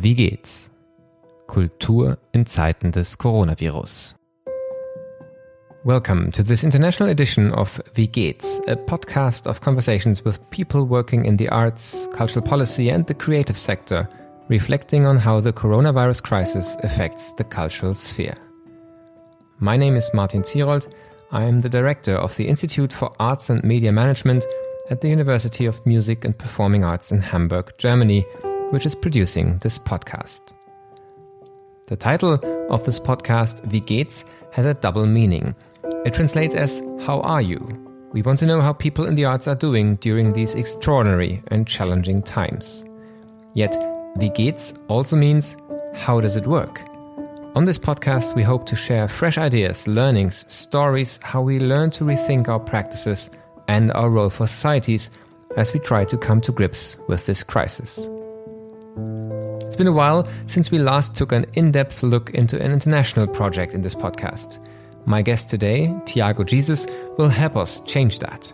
Wie geht's? Kultur in Zeiten des Coronavirus. Welcome to this international edition of Wie geht's, a podcast of conversations with people working in the arts, cultural policy and the creative sector, reflecting on how the coronavirus crisis affects the cultural sphere. My name is Martin Zierold. I am the director of the Institute for Arts and Media Management at the University of Music and Performing Arts in Hamburg, Germany, which is producing this podcast. The title of this podcast, Wie geht's, has a double meaning. It translates as, how are you? We want to know how people in the arts are doing during these extraordinary and challenging times. Yet, Wie geht's also means, how does it work? On this podcast, we hope to share fresh ideas, learnings, stories, how we learn to rethink our practices and our role for societies as we try to come to grips with this crisis. It's been a while since we last took an in-depth look into an international project in this podcast. My guest today, Thiago Jesus, will help us change that.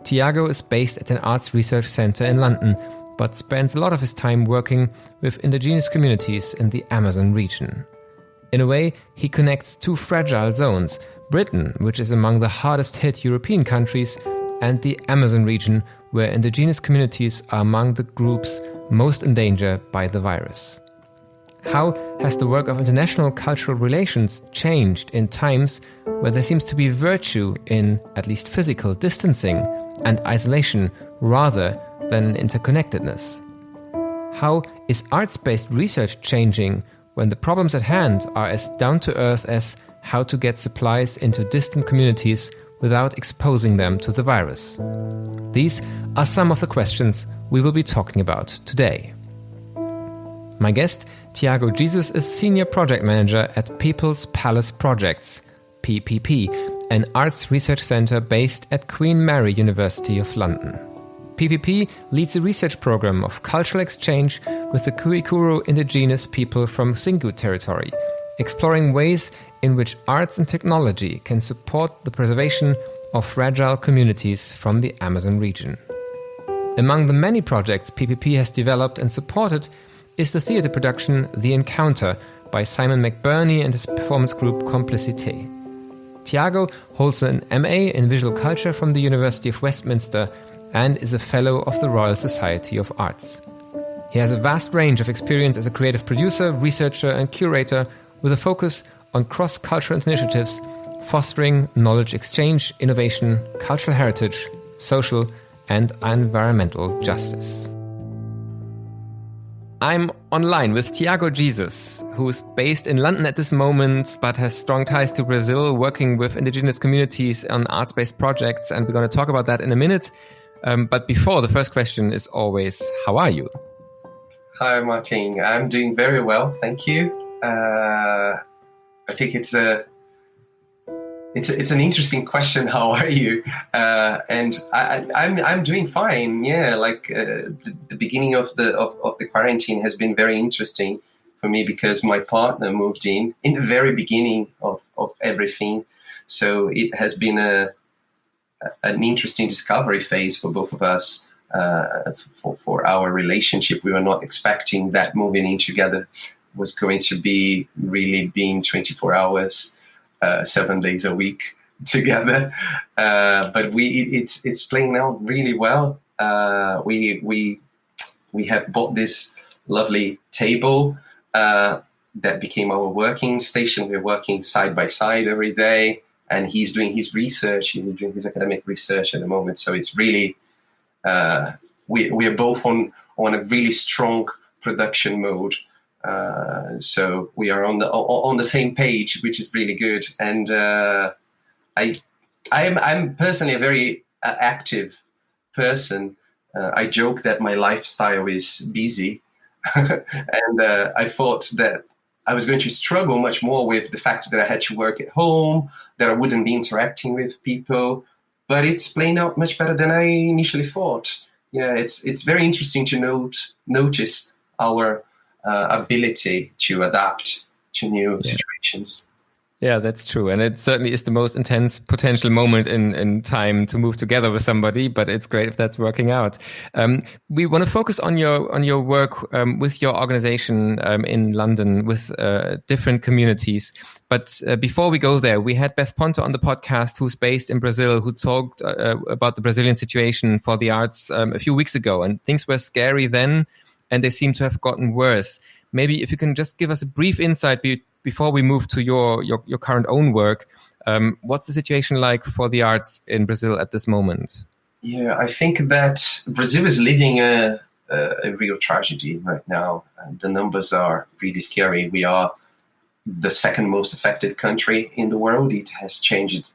Thiago is based at an arts research center in London, but spends a lot of his time working with indigenous communities in the Amazon region. In a way, he connects two fragile zones, Britain, which is among the hardest hit European countries, and the Amazon region, where indigenous communities are among the groups most in danger by the virus. How has the work of international cultural relations changed in times where there seems to be virtue in at least physical distancing and isolation rather than interconnectedness? How is arts-based research changing when the problems at hand are as down-to-earth as how to get supplies into distant communities without exposing them to the virus? These are some of the questions we will be talking about today. My guest, Thiago Jesus, is Senior Project Manager at People's Palace Projects, PPP, an arts research centre based at Queen Mary University of London. PPP leads a research program of cultural exchange with the Kuikuro indigenous people from Xingu territory, exploring ways in which arts and technology can support the preservation of fragile communities from the Amazon region. Among the many projects PPP has developed and supported is the theatre production The Encounter by Simon McBurney and his performance group Complicité. Thiago holds an MA in Visual Culture from the University of Westminster and is a Fellow of the Royal Society of Arts. He has a vast range of experience as a creative producer, researcher and curator with a focus on cross-cultural initiatives, fostering knowledge exchange, innovation, cultural heritage, social and environmental justice. I'm online with Thiago Jesus, who is based in London at this moment, but has strong ties to Brazil, working with indigenous communities on arts-based projects, and we're going to talk about that in a minute. But before, the first question is always, how are you? Hi, Martin. I'm doing very well, thank you. I think it's an interesting question. How are you? And I'm doing fine. Yeah, like the beginning of the quarantine has been very interesting for me because my partner moved in the very beginning of everything. So it has been an interesting discovery phase for both of us for our relationship. We were not expecting that moving in together was going to be really being 24 hours. 7 days a week together, but it's playing out really well. We have bought this lovely table that became our working station. We're working side by side every day, and he's doing his research. He's doing his academic research at the moment. So it's really we are both on a really strong production mode. So we are on the same page, which is really good. And I'm personally a very active person. I joke that my lifestyle is busy, and I thought that I was going to struggle much more with the fact that I had to work at home, that I wouldn't be interacting with people. But it's playing out much better than I initially thought. Yeah, it's very interesting to notice our ability to adapt to new situations. Yeah, that's true. And it certainly is the most intense potential moment in time to move together with somebody, but it's great if that's working out. We want to focus on your work with your organization in London with different communities. But before we go there, we had Beth Ponto on the podcast, who's based in Brazil, who talked about the Brazilian situation for the arts a few weeks ago. And things were scary then, and they seem to have gotten worse. Maybe if you can just give us a brief insight before we move to your current own work, what's the situation like for the arts in Brazil at this moment? Yeah, I think that Brazil is living a real tragedy right now. The numbers are really scary. We are the second most affected country in the world. It has changed.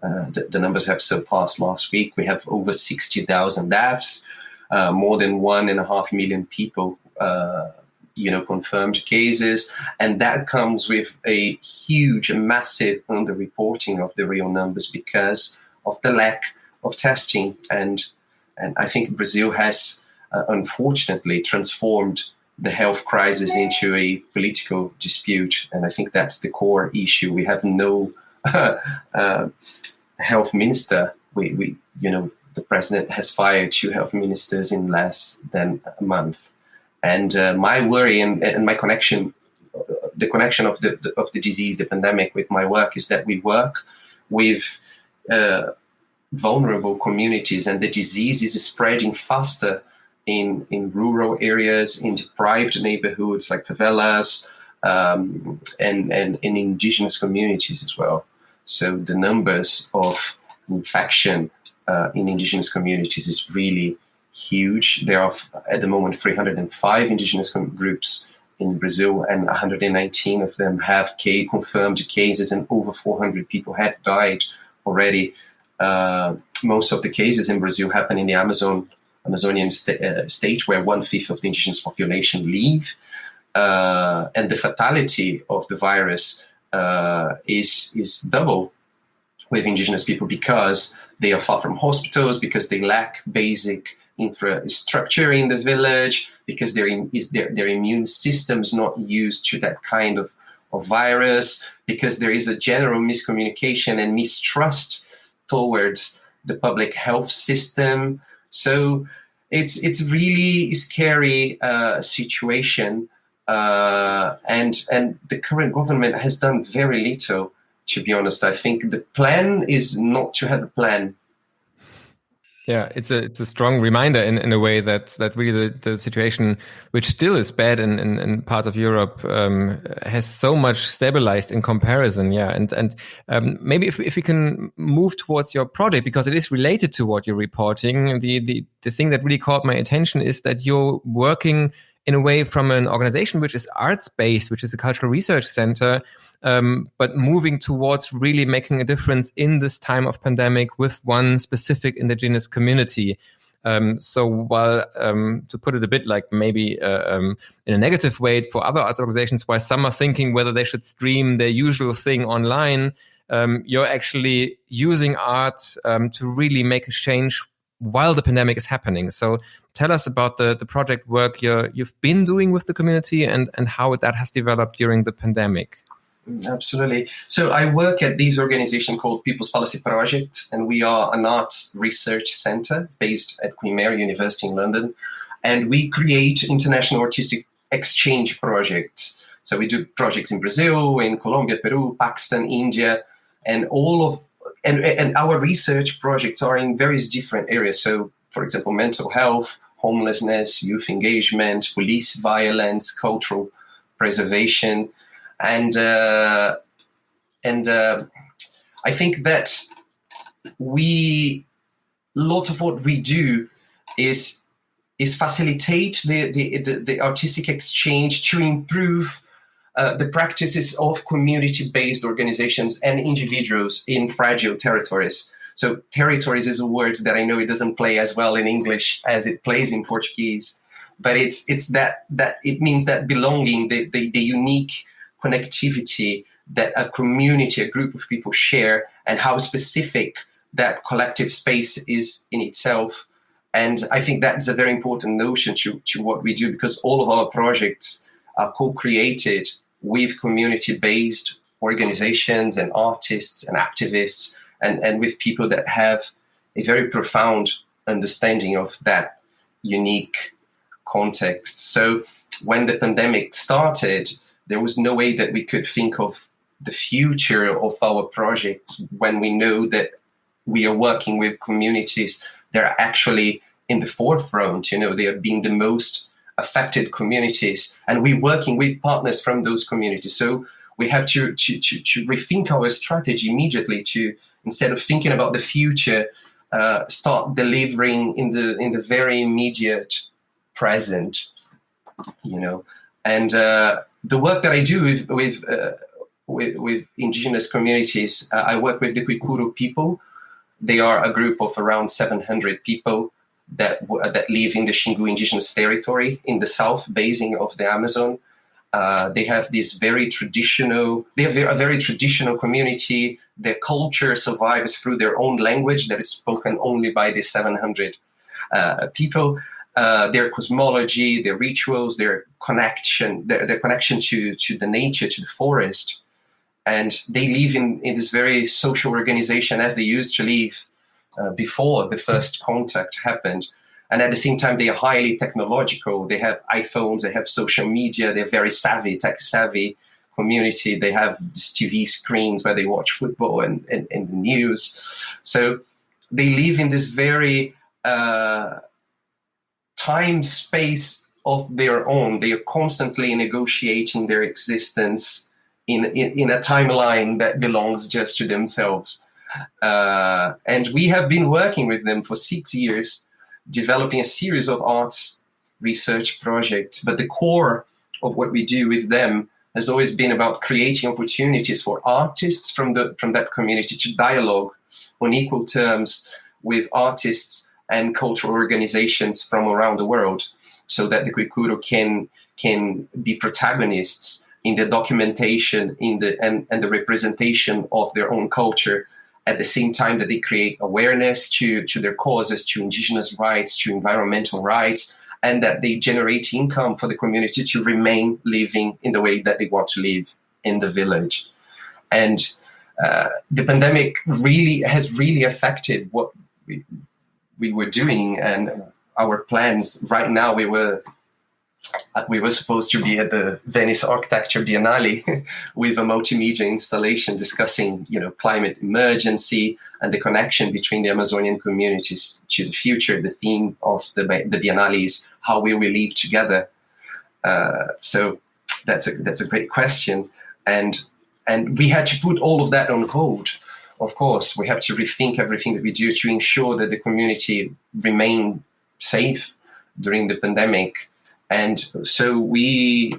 The numbers have surpassed last week. We have over 60,000 deaths, more than 1.5 million people confirmed cases, and that comes with a huge, massive underreporting of the real numbers because of the lack of testing. And I think Brazil has unfortunately transformed the health crisis into a political dispute, and I think that's the core issue. We have no health minister. The president has fired 2 health ministers in less than a month. And my worry and my connection, the connection of the disease, the pandemic, with my work is that we work with vulnerable communities, and the disease is spreading faster in rural areas, in deprived neighborhoods like favelas, and in indigenous communities as well. So the numbers of infection in indigenous communities is really huge. There are at the moment 305 indigenous groups in Brazil, and 119 of them have confirmed cases, and over 400 people have died already. Most of the cases in Brazil happen in the Amazonian state, where 1/5 of the indigenous population live, and the fatality of the virus is double with indigenous people because they are far from hospitals, because they lack basic infrastructure in the village, because their immune system's not used to that kind of virus, because there is a general miscommunication and mistrust towards the public health system. So it's really scary situation, and the current government has done very little. To be honest, I think the plan is not to have a plan. Yeah, it's a strong reminder in a way that really the situation, which still is bad in parts of Europe, has so much stabilized in comparison. Yeah, and maybe if we can move towards your project, because it is related to what you're reporting. The thing that really caught my attention is that you're working in a way from an organization which is arts-based, which is a cultural research center, but moving towards really making a difference in this time of pandemic with one specific indigenous community. So while, to put it a bit like maybe in a negative way for other arts organizations, while some are thinking whether they should stream their usual thing online, you're actually using art to really make a change while the pandemic is happening. So tell us about the project work you've been doing with the community and how that has developed during the pandemic. Absolutely. So I work at this organization called People's Policy Project, and we are an arts research center based at Queen Mary University in London. And we create international artistic exchange projects. So we do projects in Brazil, in Colombia, Peru, Pakistan, India, and and our research projects are in various different areas. So, for example, mental health, homelessness, youth engagement, police violence, cultural preservation. And I think that lots of what we do is facilitate the artistic exchange to improve the practices of community-based organizations and individuals in fragile territories. So territories is a word that I know it doesn't play as well in English as it plays in Portuguese, but it's that it means that belonging, the unique connectivity that a community, a group of people share, and how specific that collective space is in itself. And I think that's a very important notion to what we do, because all of our projects are co-created with community-based organizations and artists and activists, and with people that have a very profound understanding of that unique context. So when the pandemic started, there was no way that we could think of the future of our projects when we know that we are working with communities that are actually in the forefront. They are being the most affected communities, and we're working with partners from those communities. So we have to rethink our strategy immediately, to, instead of thinking about the future, start delivering in the very immediate present. And the work that I do with indigenous communities, I work with the Kultur people. They are a group of around 700 people that live in the Xingu indigenous territory in the south basin of the Amazon. They have this very traditional. They have a very traditional community. Their culture survives through their own language that is spoken only by the 700 people. Their cosmology, their rituals, their connection to the nature, to the forest, and they live in this very social organization as they used to live before the first contact happened. And at the same time, they are highly technological. They have iPhones, they have social media, they're very savvy, tech-savvy community. They have these TV screens where they watch football and the news. So they live in this very time space of their own. They are constantly negotiating their existence in a timeline that belongs just to themselves. And we have been working with them for 6 years, developing a series of arts research projects. But the core of what we do with them has always been about creating opportunities for artists from that community to dialogue on equal terms with artists and cultural organizations from around the world, so that the Kultur can be protagonists in the documentation and the representation of their own culture, at the same time that they create awareness to their causes, to indigenous rights, to environmental rights, and that they generate income for the community to remain living in the way that they want to live in the village. And the pandemic has really affected what we were doing and our plans. Right now, we were supposed to be at the Venice Architecture Biennale with a multimedia installation discussing, climate emergency and the connection between the Amazonian communities to the future. The theme of the Biennale is how will we live together. So that's a great question, and we had to put all of that on hold. Of course, we have to rethink everything that we do to ensure that the community remain safe during the pandemic. And so we,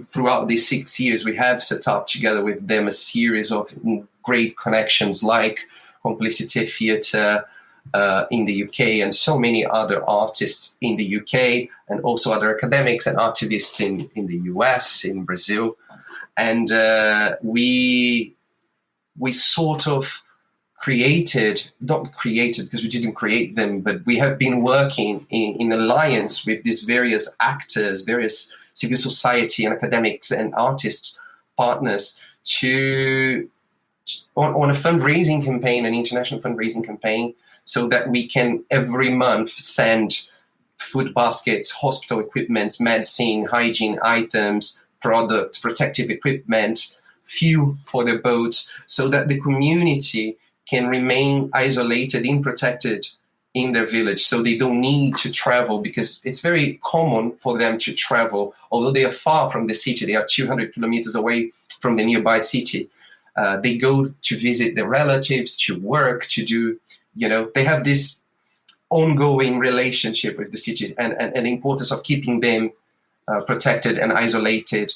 throughout these 6 years, we have set up together with them a series of great connections like Complicité Theatre in the UK, and so many other artists in the UK, and also other academics and activists in the US, in Brazil. And we sort of not created because we didn't create them, but we have been working in alliance with these various actors, various civil society and academics and artists partners on a fundraising campaign, an international fundraising campaign, so that we can every month send food baskets, hospital equipment, medicine, hygiene items, products, protective equipment, fuel for the boats, so that the community can remain isolated and protected in their village, so they don't need to travel, because it's very common for them to travel. Although they are far from the city, they are 200 kilometers away from the nearby city. They go to visit their relatives, to work, to do, they have this ongoing relationship with the city, and the importance of keeping them protected and isolated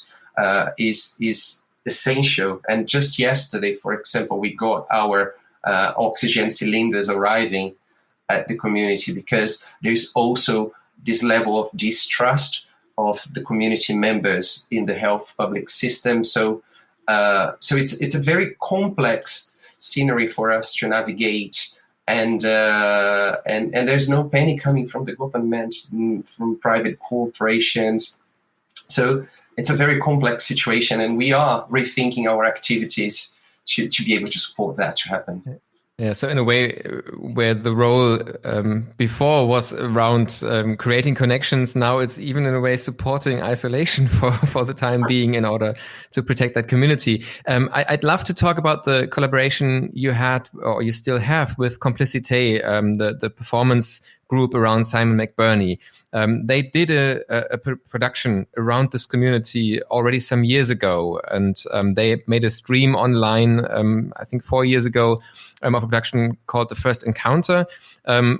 is essential. And just yesterday, for example, we got our oxygen cylinders arriving at the community, because there's also this level of distrust of the community members in the health public system. So it's a very complex scenery for us to navigate, and there's no penny coming from the government, from private corporations. So it's a very complex situation, and we are rethinking our activities to be able to support that to happen. Yeah, so in a way, where the role before was around creating connections, now it's even in a way supporting isolation for the time being in order to protect that community. I'd love to talk about the collaboration you had, or you still have, with Complicité, the performance group around Simon McBurney. They did a production around this community already some years ago, and they made a stream online, I think 4 years ago, of a production called The First Encounter.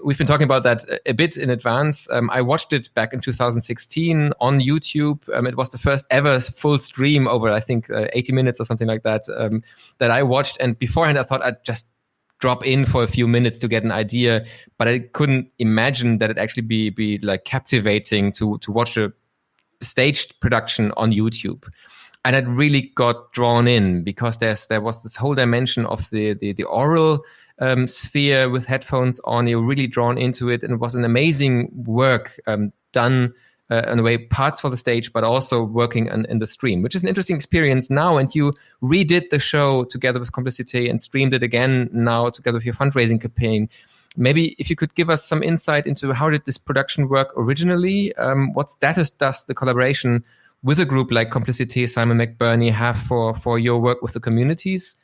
We've been talking about that a bit in advance. I watched it back in 2016 on YouTube. It was the first ever full stream over, I think, 80 minutes or something like that, that I watched. And beforehand, I thought I'd just drop in for a few minutes to get an idea, but I couldn't imagine that it actually be like captivating to watch a staged production on YouTube. And it really got drawn in because there was this whole dimension of the oral sphere with headphones on. You were really drawn into it, and it was an amazing work done in a way, parts for the stage, but also working in the stream, which is an interesting experience now. And you redid the show together with Complicité and streamed it again now together with your fundraising campaign. Maybe if you could give us some insight into how did this production work originally? What status does the collaboration with a group like Complicité, Simon McBurney have for your work with the communities?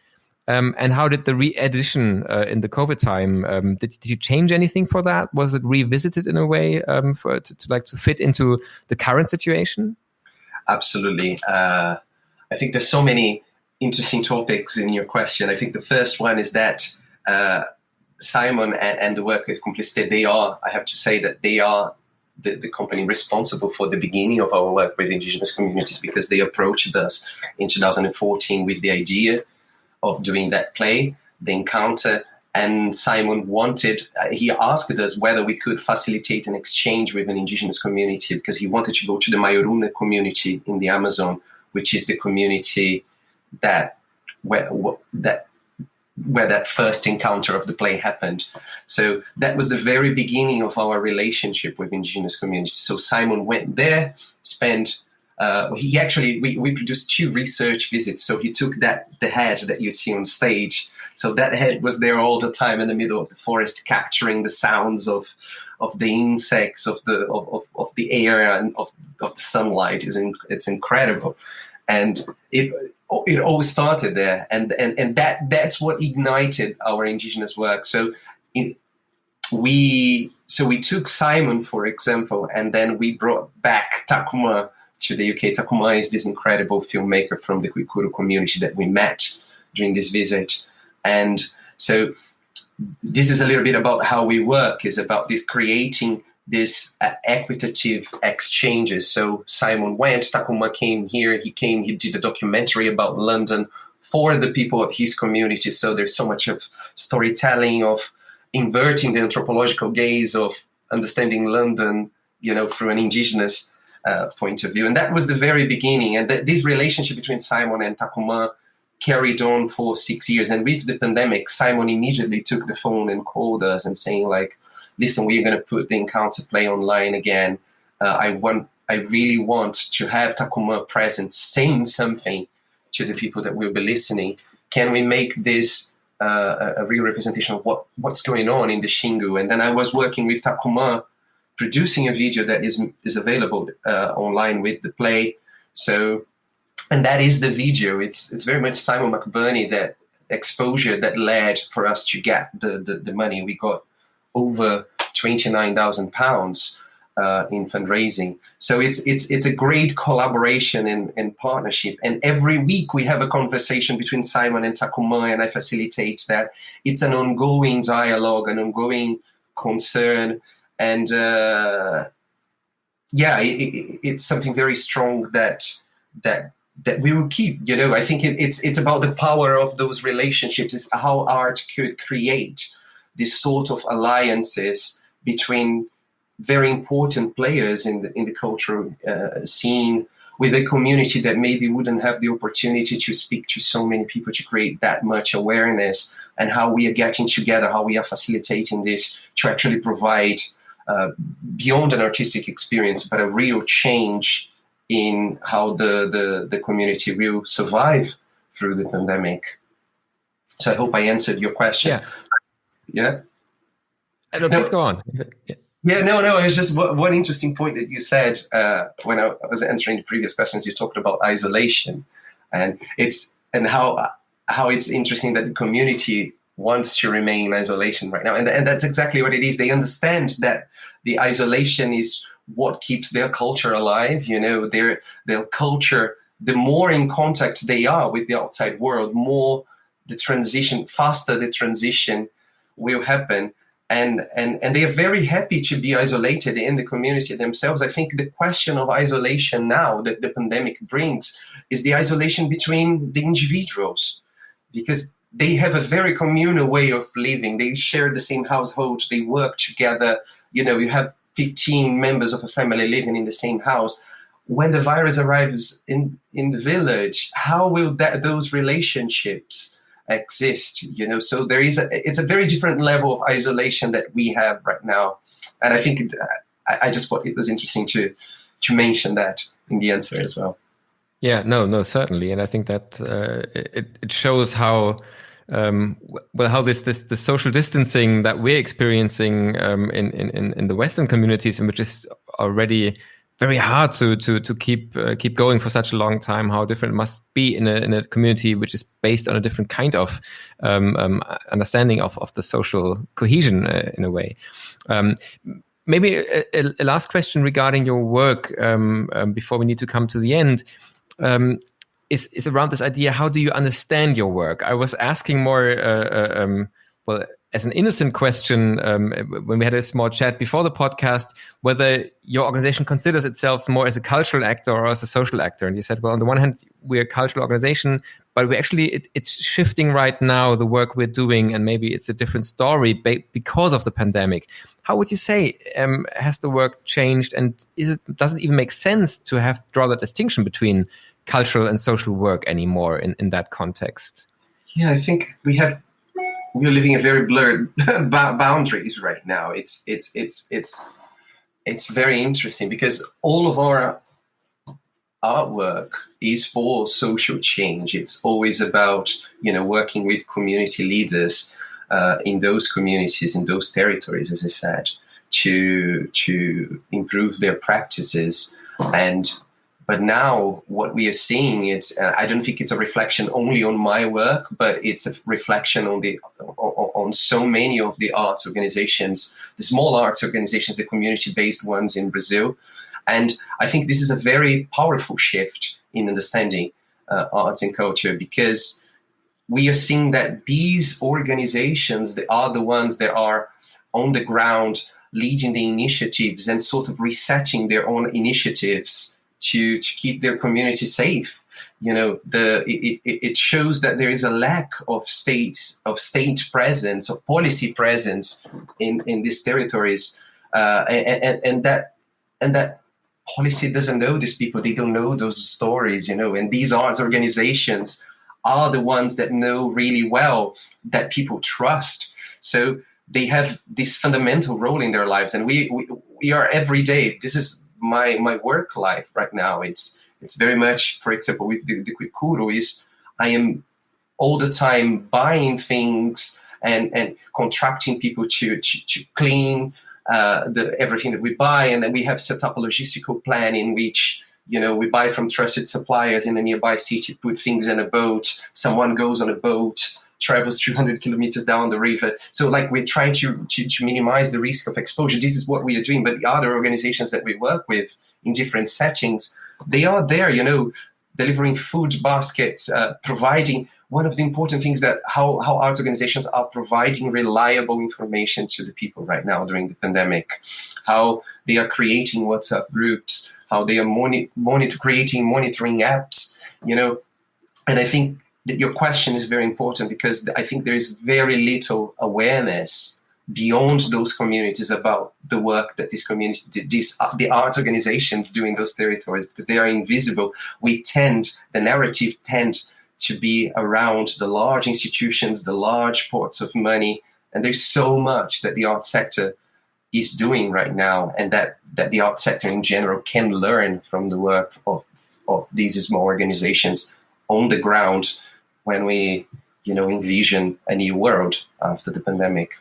And how did the re-edition in the COVID time, did you change anything for that? Was it revisited in a way to fit into the current situation? Absolutely. I think there's so many interesting topics in your question. I think the first one is that Simon and the work with Complicité, I have to say that they are the company responsible for the beginning of our work with indigenous communities, because they approached us in 2014 with the idea of doing that play, The Encounter, and Simon he asked us whether we could facilitate an exchange with an indigenous community, because he wanted to go to the Maioruna community in the Amazon, which is the community where that first encounter of the play happened. So that was the very beginning of our relationship with indigenous communities. So Simon went there, we produced 2 research visits. So he took the head that you see on stage. So that head was there all the time in the middle of the forest, capturing the sounds of the insects, of the air, and of the sunlight. It's incredible. And it all started there, and that's what ignited our indigenous work. So we took Simon, for example, and then we brought back Takuma to the UK. Takuma is this incredible filmmaker from the Kultur community that we met during this visit. And so this is a little bit about how we work, is about this creating this equitative exchanges. So Simon went, Takuma came here, he did a documentary about London for the people of his community. So there's so much of storytelling, of inverting the anthropological gaze, of understanding London, through an indigenous point of view. And that was the very beginning. And this relationship between Simon and Takuma carried on for 6 years. And with the pandemic, Simon immediately took the phone and called us and saying, like, listen, we're going to put the Encounter play online again. I really want to have Takuma present, saying something to the people that will be listening. Can we make this a real representation of what's going on in the Xingu? And then I was working with Takuma, producing a video that is available online with the play. So, and that is the video. It's very much Simon McBurney, that exposure that led for us to get the money. We got over £29,000 in fundraising. So it's a great collaboration and partnership. And every week we have a conversation between Simon and Takuma, and I facilitate that. It's an ongoing dialogue, an ongoing concern. And it's something very strong that we will keep. I think it's about the power of those relationships. It's how art could create this sort of alliances between very important players in the cultural scene, with a community that maybe wouldn't have the opportunity to speak to so many people, to create that much awareness, and how we are getting together, how we are facilitating this to actually provide beyond an artistic experience, but a real change in how the community will survive through the pandemic. So I hope I answered your question. Yeah. No, please go on. Yeah, no. It's just one interesting point that you said when I was answering the previous questions. You talked about isolation, and how it's interesting that the community wants to remain in isolation right now, and that's exactly what it is. They understand that the isolation is what keeps their culture alive. Their culture. The more in contact they are with the outside world, faster the transition will happen. And they are very happy to be isolated in the community themselves. I think the question of isolation now that the pandemic brings is the isolation between the individuals, because they have a very communal way of living. They share the same household. They work together. You have 15 members of a family living in the same house. When the virus arrives in the village, how will those relationships exist? So it's a very different level of isolation that we have right now, and I think I just thought it was interesting to mention that in the answer as well. Yeah, no, certainly, and I think that it shows how how the social distancing that we're experiencing in the Western communities, and which is already very hard to keep going for such a long time, how different it must be in a community which is based on a different kind of understanding of the social cohesion in a way. Maybe a last question regarding your work before we need to come to the end. Is around this idea, how do you understand your work? I was asking more, as an innocent question when we had a small chat before the podcast, whether your organization considers itself more as a cultural actor or as a social actor. And you said, well, on the one hand, we're a cultural organization, but we actually, it's shifting right now, the work we're doing, and maybe it's a different story because of the pandemic. How would you say, has the work changed? And does it even make sense to draw that distinction between cultural and social work anymore in that context? Yeah, I think we're living in very blurred boundaries right now. It's very interesting because all of our artwork is for social change. It's always about working with community leaders in those communities, in those territories, as I said, to improve their practices. But now what we are seeing is, I don't think it's a reflection only on my work, but it's a reflection on so many of the arts organizations, the small arts organizations, the community-based ones in Brazil. And I think this is a very powerful shift in understanding arts and culture, because we are seeing that these organizations, they are the ones that are on the ground leading the initiatives and sort of resetting their own initiatives to keep their community safe. It shows that there is a lack of state presence, of policy presence in these territories, and that policy doesn't know these people. They don't know those stories, and these arts organizations are the ones that know really well, that people trust. So they have this fundamental role in their lives, and we are every day. This is my work life right now. It's very much, for example, with the Kultur, is I am all the time buying things and contracting people to clean everything that we buy, and then we have set up a logistical plan in which we buy from trusted suppliers in a nearby city, put things in a boat, someone goes on a boat, travels 300 kilometers down the river. So we're trying to minimize the risk of exposure. This is what we are doing. But the other organizations that we work with in different settings, they are there, delivering food baskets, providing. One of the important things that how arts organizations are providing reliable information to the people right now during the pandemic, how they are creating WhatsApp groups, how they are creating monitoring apps, and I think that your question is very important, because I think there is very little awareness beyond those communities about the work that the arts organizations do in those territories, because they are invisible. The narrative tend to be around the large institutions, the large pots of money, and there's so much that the art sector is doing right now, and that the art sector in general can learn from the work of these small organizations on the ground when we, envision a new world after the pandemic.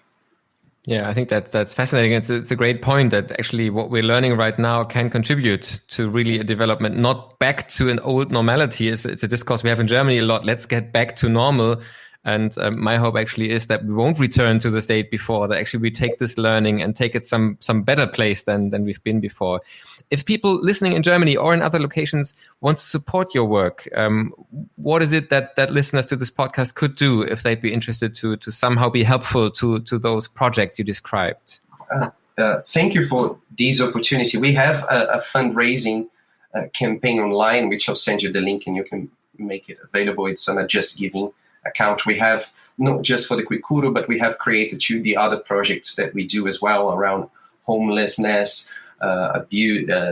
Yeah, I think that's fascinating. It's a great point that actually what we're learning right now can contribute to really a development, not back to an old normality. It's a discourse we have in Germany a lot. Let's get back to normal. And my hope actually is that we won't return to the state before, that actually we take this learning and take it some better place than we've been before. If people listening in Germany or in other locations want to support your work, what is it that listeners to this podcast could do if they'd be interested to somehow be helpful to those projects you described? Thank you for this opportunity. We have a fundraising campaign online, which I'll send you the link and you can make it available. It's on a Just Giving account. We have not just for the Kultur, but we have created the other projects that we do as well around homelessness,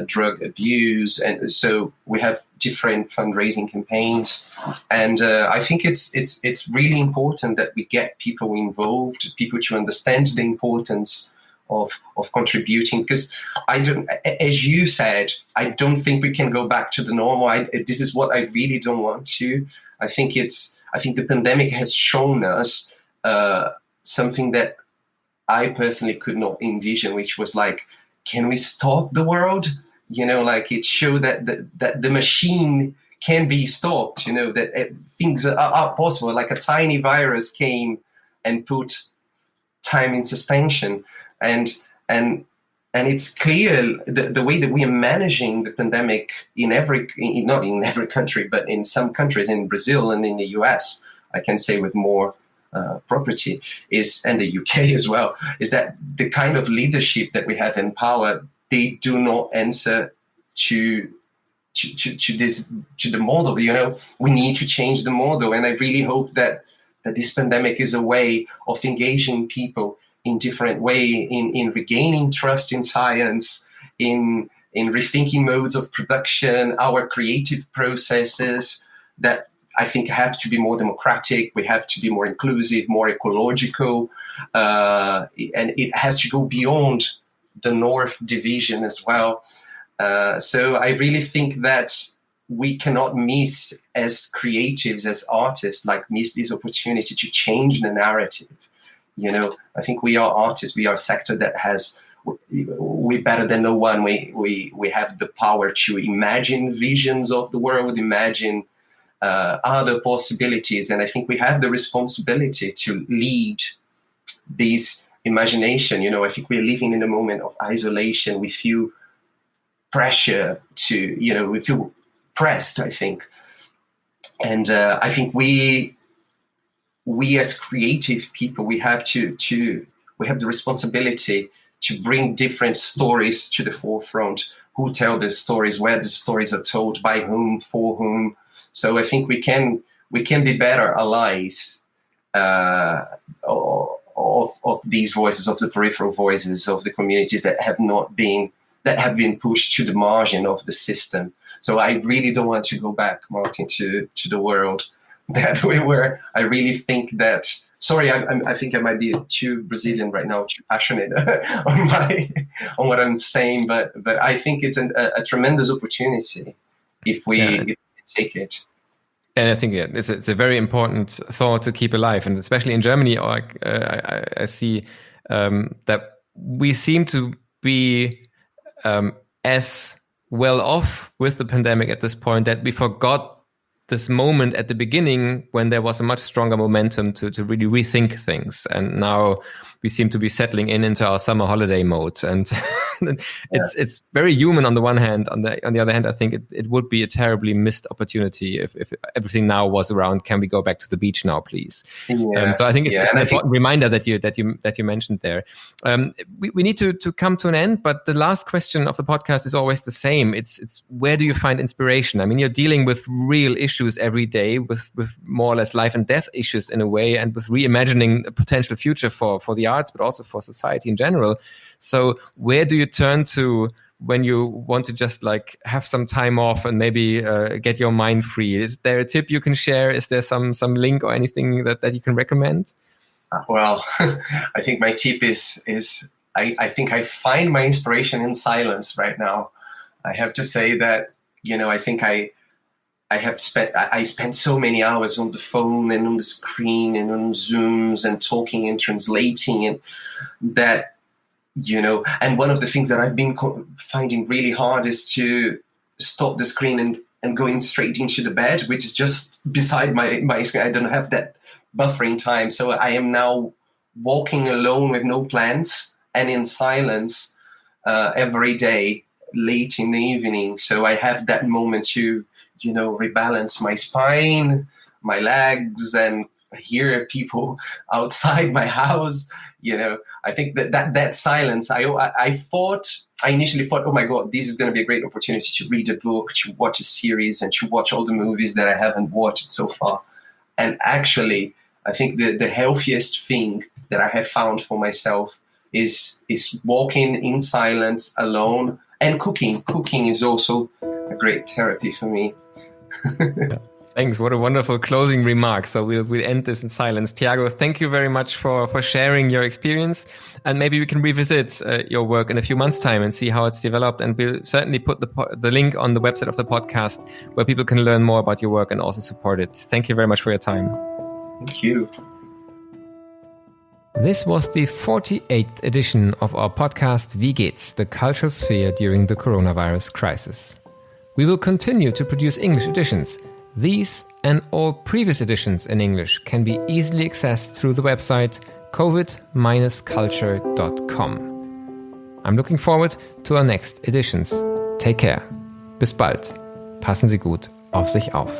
drug abuse, and so we have different fundraising campaigns. And I think it's really important that we get people involved, people to understand the importance of contributing, because as you said, I don't think we can go back to the normal. This is what I really don't want to. I think the pandemic has shown us something that I personally could not envision, which was like, can we stop the world? It showed that the machine can be stopped, that things are possible. Like a tiny virus came and put time in suspension. And it's clear the way that we are managing the pandemic not in every country, but in some countries, in Brazil and in the US, I can say with more property, and the UK as well, is that the kind of leadership that we have in power, they do not answer to the model. We need to change the model, and I really hope that this pandemic is a way of engaging people in different way, in regaining trust in science, in rethinking modes of production, our creative processes that I think have to be more democratic. We have to be more inclusive, more ecological, and it has to go beyond the North division as well. So I really think that we cannot miss, as creatives, as artists, miss this opportunity to change the narrative. I think we are artists. We are a sector that we're better than no one. We have the power to imagine visions of the world, imagine other possibilities. And I think we have the responsibility to lead this imagination. I think we're living in a moment of isolation. We feel pressure we feel pressed, I think. And I think we as creative people, we have we have the responsibility to bring different stories to the forefront. Who tell the stories, where the stories are told, by whom, for whom. So I think we can be better allies of these voices, of the peripheral voices of the communities that have been pushed to the margin of the system. So I really don't want to go back, Martin, to the world that we were. I really think that. Sorry, I think I might be too Brazilian right now, too passionate on what I'm saying, but I think it's a tremendous opportunity if we take it. And I think it's a very important thought to keep alive, and especially in Germany, I see that we seem to be as well off with the pandemic at this point that we forgot this moment at the beginning when there was a much stronger momentum to really rethink things. And now we seem to be settling into our summer holiday mode. And it's very human on the one hand. On the other hand, I think it would be a terribly missed opportunity if everything now was around, can we go back to the beach now, please? Yeah. So I think it's an important reminder that you mentioned there. We need to come to an end, but the last question of the podcast is always the same. It's where do you find inspiration? I mean, you're dealing with real issues every day, with more or less life and death issues in a way, and with reimagining a potential future for the arts, but also for society in general. So where do you turn to when you want to just have some time off and maybe get your mind free? Is there a tip you can share? Is there some link or anything that you can recommend? Well, I think my tip is I think I find my inspiration in silence right now. I have to say that, I think I spent so many hours on the phone and on the screen and on Zooms and talking and translating, and that, and one of the things that I've been finding really hard is to stop the screen and going straight into the bed, which is just beside my screen. I don't have that buffering time. So I am now walking alone with no plans and in silence every day, late in the evening. So I have that moment to, rebalance my spine, my legs, and hear people outside my house. I think that silence, I initially thought, oh my God, this is going to be a great opportunity to read a book, to watch a series, and to watch all the movies that I haven't watched so far. And actually, I think the healthiest thing that I have found for myself is walking in silence alone, and cooking. Cooking is also a great therapy for me. Thanks. What a wonderful closing remark. So we'll end this in silence. Thiago, thank you very much for sharing your experience. And maybe we can revisit your work in a few months' time and see how it's developed. And we'll certainly put the link on the website of the podcast where people can learn more about your work and also support it. Thank you very much for your time. Thank you. This was the 48th edition of our podcast, Wie geht's? The cultural sphere during the coronavirus crisis. We will continue to produce English editions. These and all previous editions in English can be easily accessed through the website covid-culture.com. I'm looking forward to our next editions. Take care. Bis bald. Passen Sie gut auf sich auf.